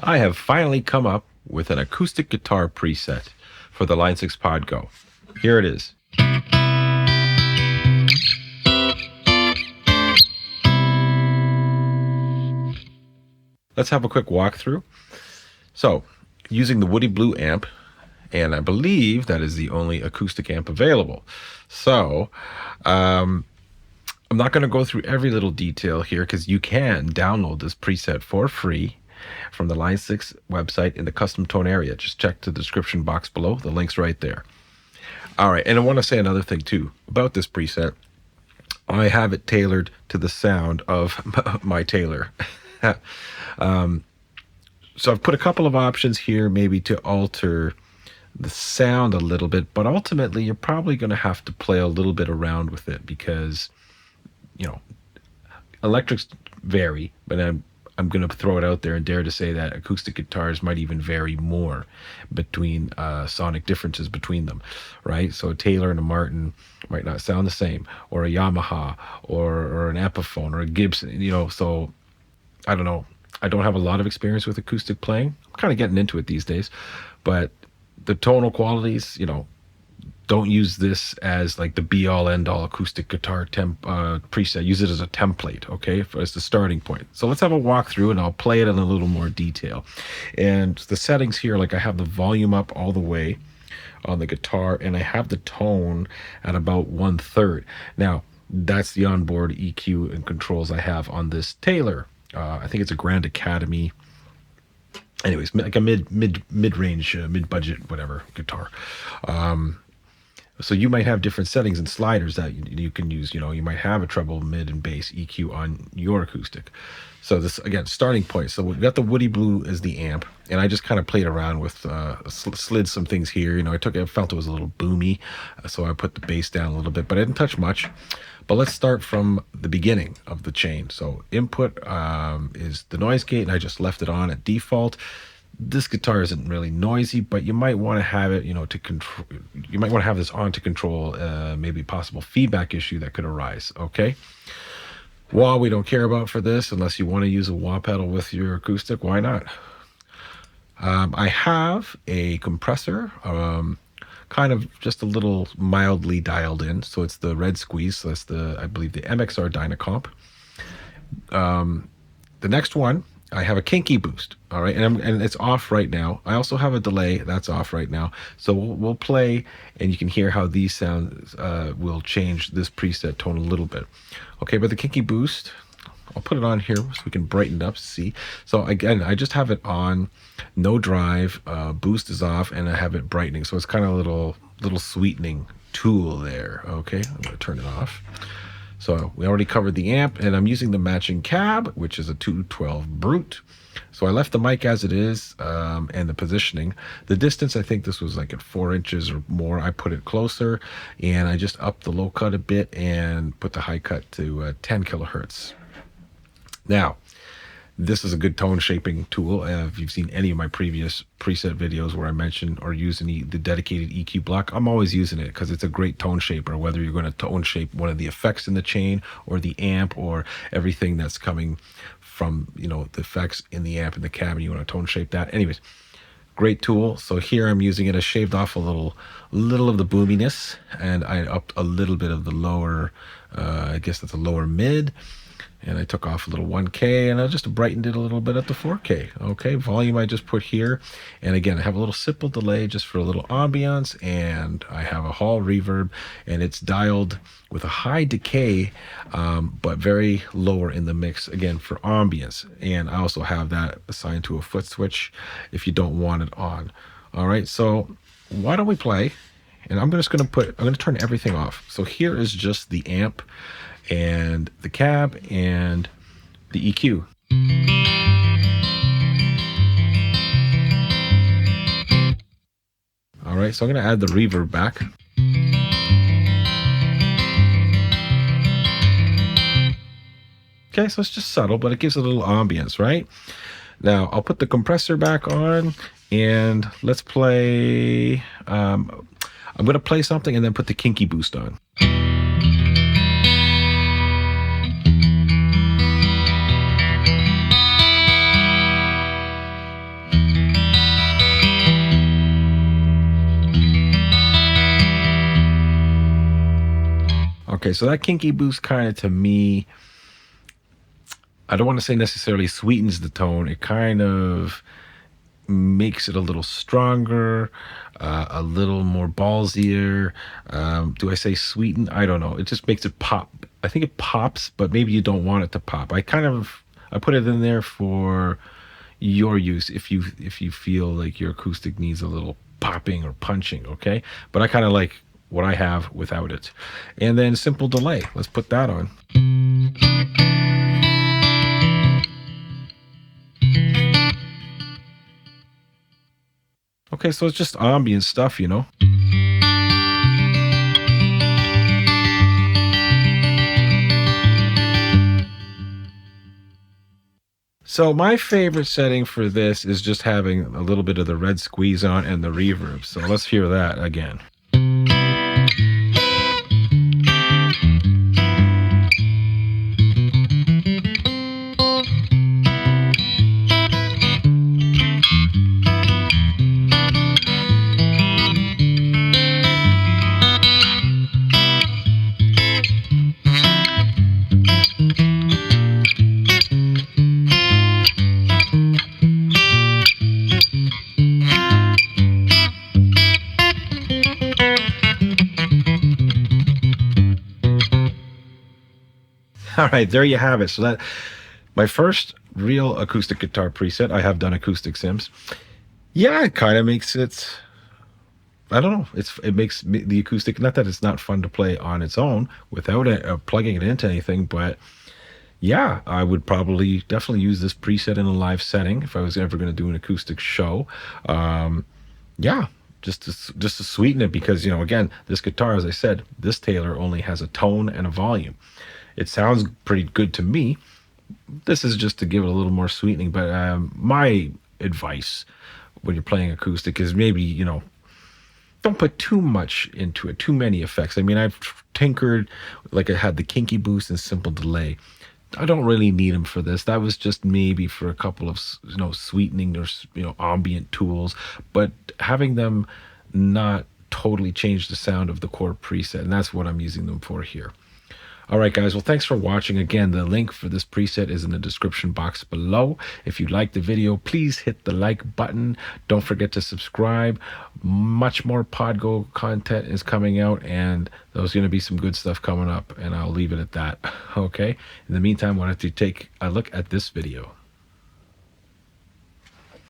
I have finally come up with an acoustic guitar preset for the Line 6 Pod Go. Here it is. Let's have a quick walkthrough. So, using the Woody Blue amp, and I believe that is the only acoustic amp available. So, I'm not going to go through every little detail here because you can download this preset for free from the Line 6 website in the custom tone area. Just check the description box below. The link's right there. All right, and I want to say another thing too about this preset. I have it tailored to the sound of my tailor. So I've put a couple of options here maybe to alter the sound a little bit, but ultimately you're probably going to have to play a little bit around with it because, you know, electrics vary, but I'm going to throw it out there and dare to say that acoustic guitars might even vary more between sonic differences between them, right? So a Taylor and a Martin might not sound the same, or a Yamaha, or an Epiphone, or a Gibson, so I don't know. I don't have a lot of experience with acoustic playing. I'm kind of getting into it these days, but the tonal qualities, don't use this as like the be-all end-all acoustic guitar preset. Use it as a template, okay, as the starting point. So let's have a walkthrough, and I'll play it in a little more detail. And the settings here, like I have the volume up all the way on the guitar, and I have the tone at about 1/3. Now, that's the onboard EQ and controls I have on this Taylor. I think it's a Grand Academy. Anyways, like a mid-range, mid-budget, whatever guitar. So you might have different settings and sliders that you can use. You might have a treble, mid, and bass EQ on your acoustic. So this, again, starting point. So we've got the Woody Blue as the amp, and I just kind of played around with, slid some things here. I felt it was a little boomy, so I put the bass down a little bit, but I didn't touch much. But let's start from the beginning of the chain. So input is the noise gate, and I just left it on at default. This guitar isn't really noisy, but you might want to have it, to control. You might want to have this on to control maybe possible feedback issue that could arise. Okay. Wah we don't care about for this unless you want to use a wah pedal with your acoustic. Why not? I have a compressor, kind of just a little mildly dialed in. So it's the red squeeze. So that's I believe the MXR Dynacomp. The next one, I have a kinky boost, all right, and it's off right now. I also have a delay that's off right now. So we'll play, and you can hear how these sounds will change this preset tone a little bit. Okay, but the kinky boost, I'll put it on here so we can brighten it up. See, so again, I just have it on, no drive, boost is off, and I have it brightening. So it's kind of a little sweetening tool there. Okay, I'm gonna turn it off. So we already covered the amp, and I'm using the matching cab, which is a 212 Brute. So I left the mic as it is, and the positioning. The distance, I think this was like at 4 inches or more. I put it closer, and I just upped the low cut a bit and put the high cut to 10 kilohertz. Now, this is a good tone shaping tool. If you've seen any of my previous preset videos where I mention or use the dedicated EQ block, I'm always using it because it's a great tone shaper, whether you're going to tone shape one of the effects in the chain or the amp or everything that's coming from, the effects in the amp and the cab, and you want to tone shape that. Anyways, great tool. So here I'm using it. I shaved off a little of the boominess, and I upped a little bit of the lower, I guess that's a lower mid. And I took off a little 1K, and I just brightened it a little bit at the 4K. Okay, volume I just put here. And again, I have a little simple delay just for a little ambiance, and I have a hall reverb, and it's dialed with a high decay, but very lower in the mix, again, for ambience. And I also have that assigned to a foot switch if you don't want it on. All right, so why don't we play? And I'm going to turn everything off. So here is just the amp and the cab and the EQ. All right, so I'm going to add the reverb back. Okay, so it's just subtle, but it gives a little ambience, right? Now, I'll put the compressor back on, and let's play. I'm going to play something and then put the kinky boost on. Okay, so that kinky boost kind of to me, I don't want to say necessarily sweetens the tone. It kind of makes it a little stronger, a little more ballsier. Do I say sweeten? I don't know. It just makes it pop. I think it pops, but maybe you don't want it to pop. I put it in there for your use if you feel like your acoustic needs a little popping or punching, okay? But I kind of like what I have without it. And then simple delay. Let's put that on. Okay, so it's just ambient stuff, you know. So my favorite setting for this is just having a little bit of the red squeeze on and the reverb. So let's hear that again. All right, there you have it. So that my first real acoustic guitar preset. I have done acoustic sims. Yeah, it kind of makes it. I don't know. It makes the acoustic. Not that it's not fun to play on its own without plugging it into anything, but yeah, I would probably definitely use this preset in a live setting if I was ever going to do an acoustic show. Yeah, just to sweeten it because again, this guitar, as I said, this Taylor only has a tone and a volume. It sounds pretty good to me. This is just to give it a little more sweetening. But my advice when you're playing acoustic is maybe don't put too much into it, too many effects. I mean, I've tinkered, like I had the kinky boost and simple delay. I don't really need them for this. That was just maybe for a couple of sweetening or ambient tools, but having them not totally change the sound of the core preset, and that's what I'm using them for here. All right, guys. Well, thanks for watching. Again, the link for this preset is in the description box below. If you liked the video, please hit the like button. Don't forget to subscribe. Much more Podgo content is coming out, and there's going to be some good stuff coming up, and I'll leave it at that. Okay. In the meantime, why don't you take a look at this video?